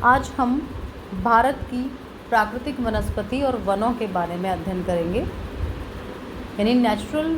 आज हम भारत की प्राकृतिक वनस्पति और वनों के बारे में अध्ययन करेंगे, यानी natural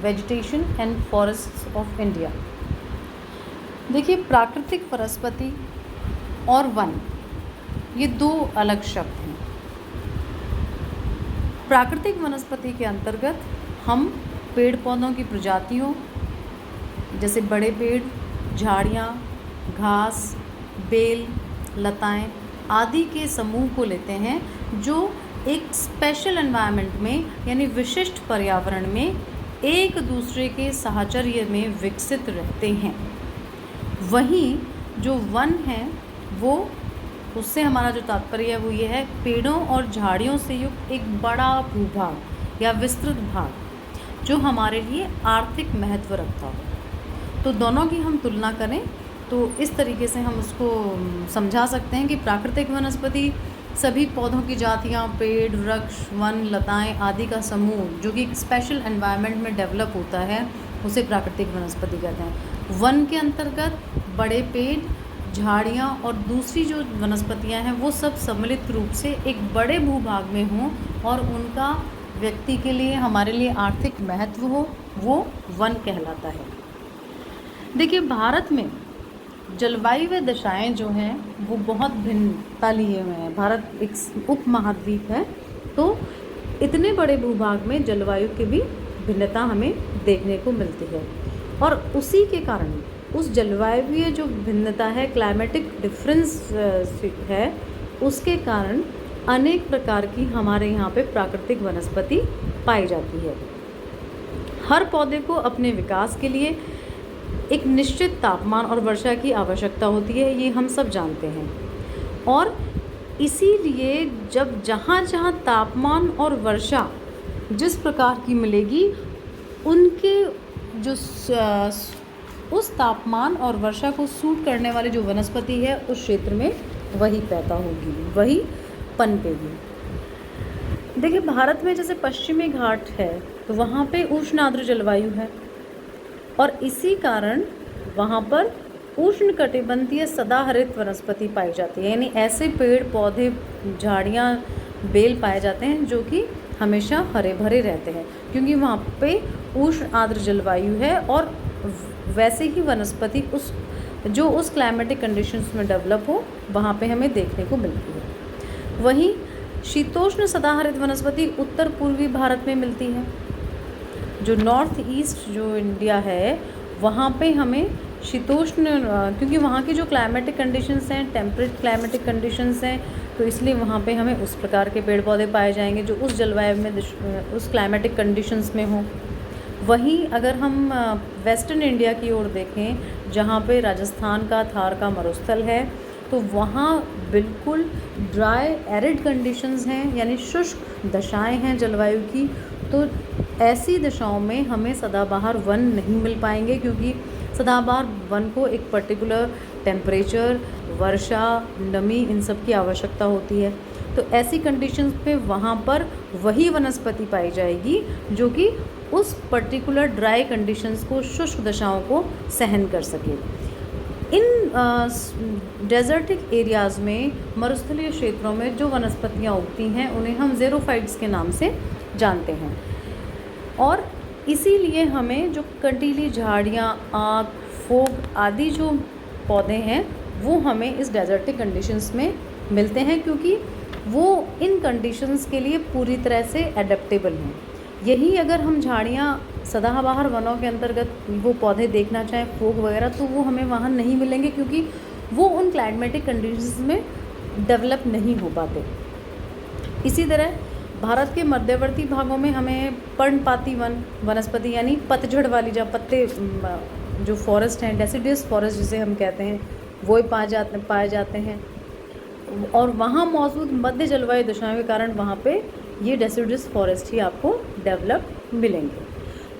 vegetation and forests of India. देखिए, प्राकृतिक वनस्पति और वन ये दो अलग शब्द हैं। प्राकृतिक वनस्पति के अंतर्गत हम पेड़ पौधों की प्रजातियों जैसे बड़े पेड़, झाड़ियाँ, घास, बेल, लताएं आदि के समूह को लेते हैं जो एक स्पेशल एनवायरनमेंट में यानी विशिष्ट पर्यावरण में एक दूसरे के साहचर्य में विकसित रहते हैं। वहीं जो वन है वो उससे हमारा जो तात्पर्य है वो ये है, पेड़ों और झाड़ियों से युक्त एक बड़ा भूभाग या विस्तृत भाग जो हमारे लिए आर्थिक महत्व रखता हो। तो दोनों की हम तुलना करें तो इस तरीके से हम उसको समझा सकते हैं कि प्राकृतिक वनस्पति सभी पौधों की जातियाँ, पेड़, वृक्ष, वन, लताएं आदि का समूह जो कि एक स्पेशल एनवायरनमेंट में डेवलप होता है उसे प्राकृतिक वनस्पति कहते हैं। वन के अंतर्गत बड़े पेड़, झाड़ियाँ और दूसरी जो वनस्पतियाँ हैं वो सब सम्मिलित रूप से एक बड़े भूभाग में हों और उनका व्यक्ति के लिए, हमारे लिए आर्थिक महत्व हो, वो वन कहलाता है। देखिए, भारत में जलवायु दशाएं जो हैं वो बहुत भिन्नता लिए हुए हैं। भारत एक उप महाद्वीप है, तो इतने बड़े भूभाग में जलवायु की भी भिन्नता हमें देखने को मिलती है और उसी के कारण उस जलवायु जो भिन्नता है, क्लाइमेटिक डिफरेंस है, उसके कारण अनेक प्रकार की हमारे यहाँ पे प्राकृतिक वनस्पति पाई जाती है। हर पौधे को अपने विकास के लिए एक निश्चित तापमान और वर्षा की आवश्यकता होती है, ये हम सब जानते हैं। और इसीलिए जब जहाँ जहाँ तापमान और वर्षा जिस प्रकार की मिलेगी, उनके जो उस तापमान और वर्षा को सूट करने वाली जो वनस्पति है उस क्षेत्र में वही पैदा होगी, वही पनपेगी। देखिए, भारत में जैसे पश्चिमी घाट है तो वहाँ पे उष्ण आर्द्र जलवायु है और इसी कारण वहाँ पर उष्णकटिबंधीय सदाहरित वनस्पति पाई जाती है, यानी ऐसे पेड़ पौधे, झाड़ियाँ, बेल पाए जाते हैं जो कि हमेशा हरे भरे रहते हैं, क्योंकि वहाँ पे उष्ण आर्द्र जलवायु है और वैसे ही वनस्पति उस क्लाइमेटिक कंडीशंस में डेवलप हो वहाँ पे हमें देखने को मिलती है। वहीं शीतोष्ण सदाहरित वनस्पति उत्तर पूर्वी भारत में मिलती है। जो नॉर्थ ईस्ट जो इंडिया है वहाँ पे हमें शीतोष्ण, क्योंकि वहाँ की जो क्लाइमेटिक कंडीशंस हैं, टेम्परेट क्लाइमेटिक कंडीशंस हैं, तो इसलिए वहाँ पे हमें उस प्रकार के पेड़ पौधे पाए जाएंगे जो उस जलवायु में, उस क्लाइमेटिक कंडीशंस में हों। वहीं अगर हम वेस्टर्न इंडिया की ओर देखें, जहाँ पे राजस्थान का थार का मरुस्थल है, तो वहाँ बिल्कुल ड्राई एरिड कंडीशंस हैं, यानी शुष्क दशाएं हैं जलवायु की। तो ऐसी दशाओं में हमें सदाबहार वन नहीं मिल पाएंगे, क्योंकि सदाबहार वन को एक पर्टिकुलर टेम्परेचर, वर्षा, नमी, इन सब की आवश्यकता होती है। तो ऐसी कंडीशंस पे वहाँ पर वही वनस्पति पाई जाएगी जो कि उस पर्टिकुलर ड्राई कंडीशंस को, शुष्क दशाओं को सहन कर सके। इन डेजर्टिक एरियाज़ में, मरुस्थलीय क्षेत्रों में जो वनस्पतियाँ उगती हैं उन्हें हम ज़ेरोफाइट्स के नाम से जानते हैं और इसीलिए हमें जो कंटीली झाड़ियाँ, आक, फोक आदि जो पौधे हैं वो हमें इस डेजर्टिक कंडीशंस में मिलते हैं, क्योंकि वो इन कंडीशंस के लिए पूरी तरह से एडेप्टेबल हैं। यही अगर हम झाड़ियाँ सदाबहार वनों के अंतर्गत वो पौधे देखना चाहें, फोक वगैरह, तो वो हमें वहाँ नहीं मिलेंगे, क्योंकि वो उन क्लाइमेटिक कंडीशंस में डेवलप नहीं हो पाते। इसी तरह भारत के मध्यवर्ती भागों में हमें पर्णपाती वनस्पति यानी पतझड़ वाली, जहाँ पत्ते जो फॉरेस्ट हैं, डेसिडियस फॉरेस्ट जिसे हम कहते हैं, वो पाए जाते हैं और वहाँ मौजूद मध्य जलवायु दशाओं के कारण वहाँ पे ये डेसिडियस फॉरेस्ट ही आपको डेवलप मिलेंगे।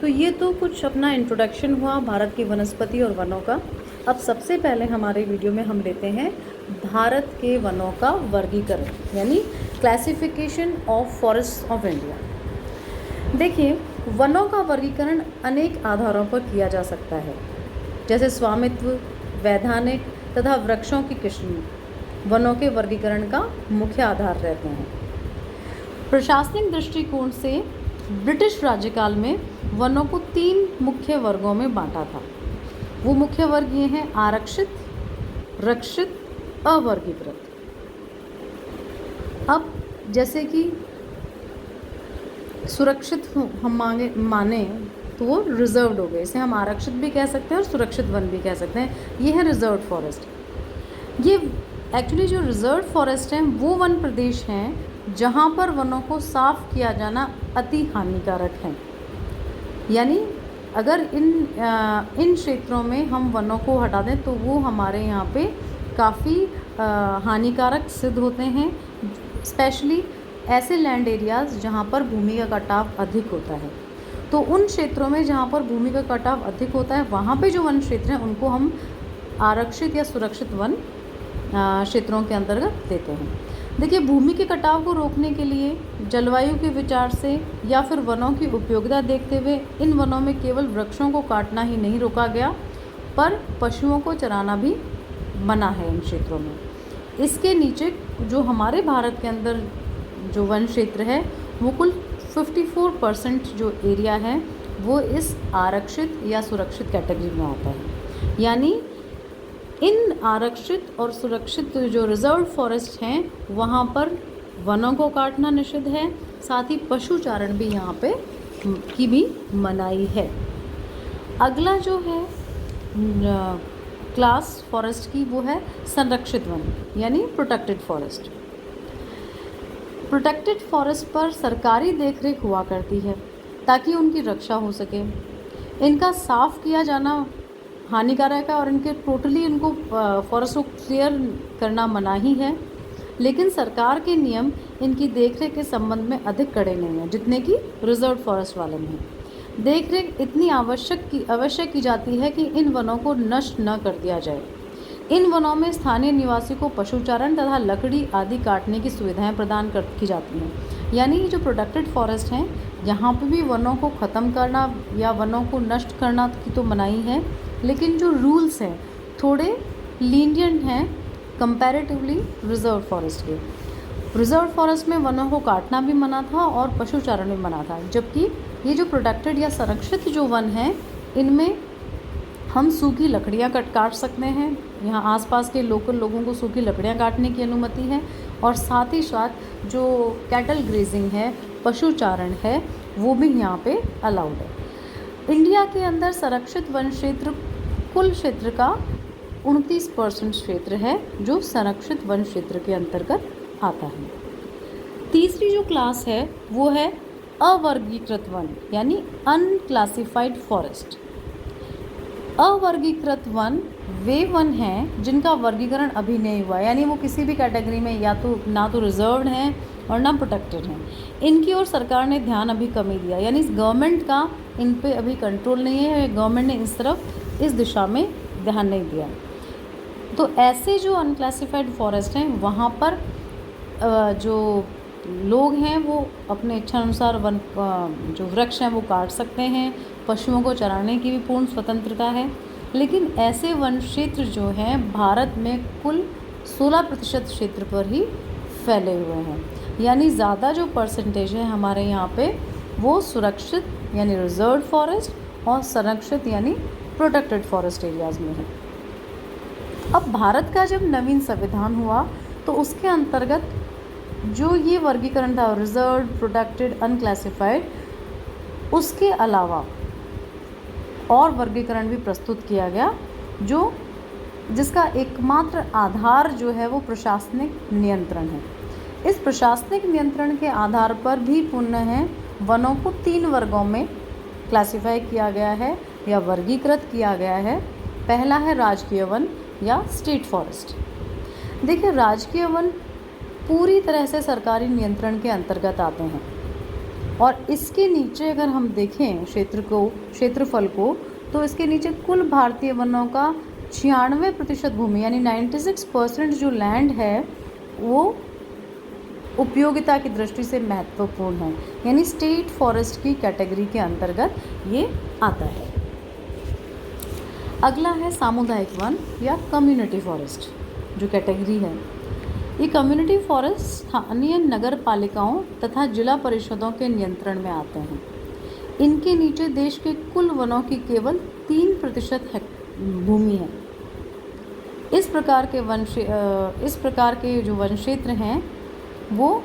तो ये तो कुछ अपना इंट्रोडक्शन हुआ भारत की वनस्पति और वनों का। अब सबसे पहले हमारे वीडियो में हम लेते हैं भारत के वनों का वर्गीकरण, यानी classification of forest of India. देखिए, वनों का वर्गीकरण अनेक आधारों पर किया जा सकता है, जैसे स्वामित्व, वैधानिक तथा वृक्षों की किस्म, वनों के वर्गीकरण का मुख्य आधार रहते हैं। प्रशासनिक दृष्टिकोण से ब्रिटिश राज्यकाल में वनों को 3 मुख्य वर्गों में बांटा था। वो मुख्य वर्ग ये हैं: आरक्षित, रक्षित, अवर्गीकृत। अब जैसे कि सुरक्षित हम माने तो वो रिजर्व्ड हो गए, इसे हम आरक्षित भी कह सकते हैं और सुरक्षित वन भी कह सकते हैं। ये है रिजर्व फॉरेस्ट। ये एक्चुअली जो रिजर्व फॉरेस्ट हैं वो वन प्रदेश हैं जहाँ पर वनों को साफ किया जाना अति हानिकारक है। यानी अगर इन क्षेत्रों में हम वनों को हटा दें तो वो हमारे यहाँ पे काफ़ी हानिकारक सिद्ध होते हैं, स्पेशली ऐसे लैंड एरियाज़ जहाँ पर भूमि का कटाव अधिक होता है। तो उन क्षेत्रों में जहाँ पर भूमि का कटाव अधिक होता है वहाँ पे जो वन क्षेत्र हैं उनको हम आरक्षित या सुरक्षित वन क्षेत्रों के अंतर्गत देते हैं। देखिए, भूमि के कटाव को रोकने के लिए जलवायु के विचार से या फिर वनों की उपयोगिता देखते हुए इन वनों में केवल वृक्षों को काटना ही नहीं रोका गया, पर पशुओं को चराना भी मना है इन क्षेत्रों में। इसके नीचे जो हमारे भारत के अंदर जो वन क्षेत्र है वो कुल 54% जो एरिया है वो इस आरक्षित या सुरक्षित कैटेगरी में आता है। यानी इन आरक्षित और सुरक्षित जो रिजर्व फॉरेस्ट हैं वहाँ पर वनों को काटना निषिद्ध है, साथ ही पशुचारण भी यहाँ पे की भी मनाही है। अगला जो है क्लास फॉरेस्ट की वो है संरक्षित वन यानी प्रोटेक्टेड फॉरेस्ट। प्रोटेक्टेड फॉरेस्ट पर सरकारी देखरेख हुआ करती है ताकि उनकी रक्षा हो सके। इनका साफ किया जाना हानिकारक है और इनको फॉरेस्ट को क्लियर करना मनाही है, लेकिन सरकार के नियम इनकी देखरेख के संबंध में अधिक कड़े नहीं हैं जितने कि रिजर्व फॉरेस्ट वाले में हैं। देखरेख इतनी आवश्यक की जाती है कि इन वनों को नष्ट न कर दिया जाए। इन वनों में स्थानीय निवासी को पशुचारण तथा लकड़ी आदि काटने की सुविधाएं प्रदान की जाती हैं। यानी जो प्रोटेक्टेड फॉरेस्ट हैं यहाँ पे भी वनों को ख़त्म करना या वनों को नष्ट करना की तो मनाही है, लेकिन जो रूल्स हैं थोड़े लीनियंट हैं कंपैरेटिवली रिजर्व फॉरेस्ट के। रिजर्व फॉरेस्ट में वनों को काटना भी मना था और पशुचारण भी मना था, जबकि ये जो प्रोटेक्टेड या संरक्षित जो वन हैं इनमें हम सूखी लकड़ियाँ काट सकते हैं। यहाँ आसपास के लोकल लोगों को सूखी लकड़ियाँ काटने की अनुमति है और साथ ही साथ जो कैटल ग्रेजिंग है, पशुचारण है, वो भी यहाँ पे अलाउड है। इंडिया के अंदर संरक्षित वन क्षेत्र कुल क्षेत्र का 29% क्षेत्र है जो संरक्षित वन क्षेत्र के अंतर्गत आता है। तीसरी जो क्लास है वो है अवर्गीकृत वन यानी अनक्लासिफाइड फॉरेस्ट। अवर्गीकृत वन वे वन हैं जिनका वर्गीकरण अभी नहीं हुआ, यानी वो किसी भी कैटेगरी में या तो ना तो रिजर्व्ड हैं और ना प्रोटेक्टेड हैं। इनकी ओर सरकार ने ध्यान अभी कम ही दिया, यानी गवर्नमेंट का इन पे अभी कंट्रोल नहीं है, गवर्नमेंट ने इस दिशा में ध्यान नहीं दिया। तो ऐसे जो अनक्लासिफाइड फॉरेस्ट हैं वहाँ पर जो लोग हैं वो अपने इच्छानुसार वन जो वृक्ष हैं वो काट सकते हैं, पशुओं को चराने की भी पूर्ण स्वतंत्रता है। लेकिन ऐसे वन क्षेत्र जो हैं भारत में कुल 16% क्षेत्र पर ही फैले हुए हैं, यानी ज़्यादा जो परसेंटेज है हमारे यहाँ पे वो सुरक्षित यानी रिजर्व फॉरेस्ट और संरक्षित यानी प्रोटेक्टेड फॉरेस्ट एरियाज़ में है। अब भारत का जब नवीन संविधान हुआ तो उसके अंतर्गत जो ये वर्गीकरण था रिजर्व, प्रोटेक्टेड, अनक्लासिफाइड, उसके अलावा और वर्गीकरण भी प्रस्तुत किया गया जिसका एकमात्र आधार जो है वो प्रशासनिक नियंत्रण है। इस प्रशासनिक नियंत्रण के आधार पर भी पुनः वनों को 3 वर्गों में क्लासिफाई किया गया है या वर्गीकृत किया गया है। पहला है राजकीय वन या स्टेट फॉरेस्ट। देखिए, राजकीय वन पूरी तरह से सरकारी नियंत्रण के अंतर्गत आते हैं और इसके नीचे अगर हम देखें क्षेत्रफल को तो इसके नीचे कुल भारतीय वनों का 96% भूमि यानी 96% जो लैंड है वो उपयोगिता की दृष्टि से महत्वपूर्ण है, यानी स्टेट फॉरेस्ट की कैटेगरी के अंतर्गत ये आता है। अगला है सामुदायिक वन या कम्युनिटी फॉरेस्ट जो कैटेगरी है। ये कम्युनिटी फॉरेस्ट स्थानीय नगर पालिकाओं तथा जिला परिषदों के नियंत्रण में आते हैं। इनके नीचे देश के कुल वनों की केवल 3% भूमि है। इस प्रकार के जो वन क्षेत्र हैं वो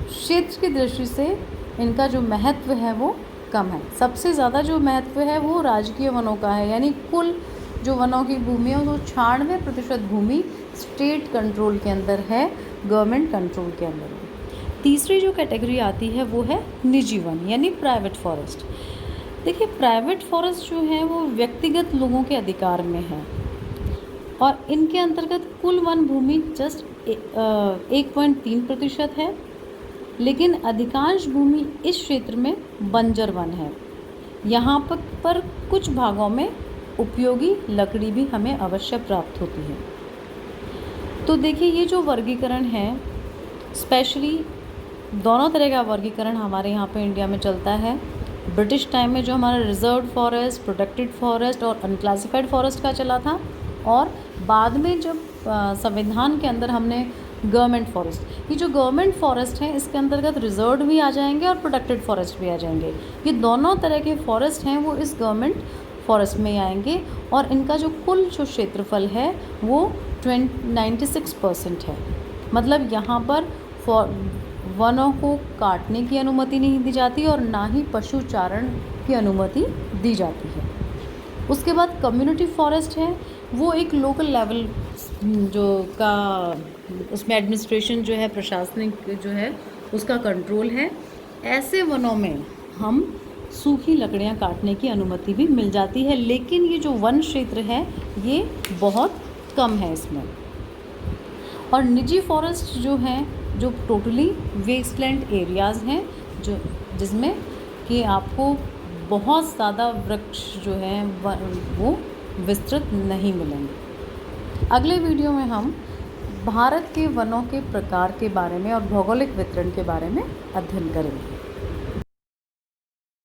क्षेत्र की दृष्टि से इनका जो महत्व है वो कम है। सबसे ज़्यादा जो महत्व है वो राजकीय वनों का है, यानी कुल जो वनों की भूमि है वो 96% भूमि स्टेट कंट्रोल के अंदर है, गवर्नमेंट कंट्रोल के अंदर है। तीसरी जो कैटेगरी आती है वो है निजी वन यानी प्राइवेट फॉरेस्ट। देखिए, प्राइवेट फॉरेस्ट जो है वो व्यक्तिगत लोगों के अधिकार में है और इनके अंतर्गत कुल वन भूमि जस्ट 1.3% है, लेकिन अधिकांश भूमि इस क्षेत्र में बंजर वन है। यहाँ पर कुछ भागों में उपयोगी लकड़ी भी हमें अवश्य प्राप्त होती है। तो देखिए, ये जो वर्गीकरण है, स्पेशली दोनों तरह का वर्गीकरण हमारे यहाँ पे इंडिया में चलता है। ब्रिटिश टाइम में जो हमारा रिजर्व्ड फॉरेस्ट, प्रोटेक्टेड फॉरेस्ट और अनक्लासिफाइड फॉरेस्ट का चला था, और बाद में जब संविधान के अंदर हमने गवर्नमेंट फॉरेस्ट, ये जो गवर्नमेंट फॉरेस्ट हैं इसके अंतर्गत रिजर्व्ड भी आ जाएंगे और प्रोटेक्टेड फॉरेस्ट भी आ जाएंगे। ये दोनों तरह के फॉरेस्ट हैं वो इस गवर्नमेंट फॉरेस्ट में आएंगे और इनका जो कुल जो क्षेत्रफल है वो 96% है। मतलब यहाँ पर वनों को काटने की अनुमति नहीं दी जाती और ना ही पशुचारण की अनुमति दी जाती है। उसके बाद कम्युनिटी फॉरेस्ट है, वो एक लोकल लेवल जो का उसमें एडमिनिस्ट्रेशन जो है, प्रशासनिक जो है उसका कंट्रोल है। ऐसे वनों में हम सूखी लकड़ियाँ काटने की अनुमति भी मिल जाती है, लेकिन ये जो वन क्षेत्र है ये बहुत कम है इसमें। और निजी फॉरेस्ट जो हैं, जो टोटली वेस्टलैंड एरियाज़ हैं, जो जिसमें कि आपको बहुत ज़्यादा वृक्ष जो हैं वो विस्तृत नहीं मिलेंगे। अगले वीडियो में हम भारत के वनों के प्रकार के बारे में और भौगोलिक वितरण के बारे में अध्ययन करेंगे।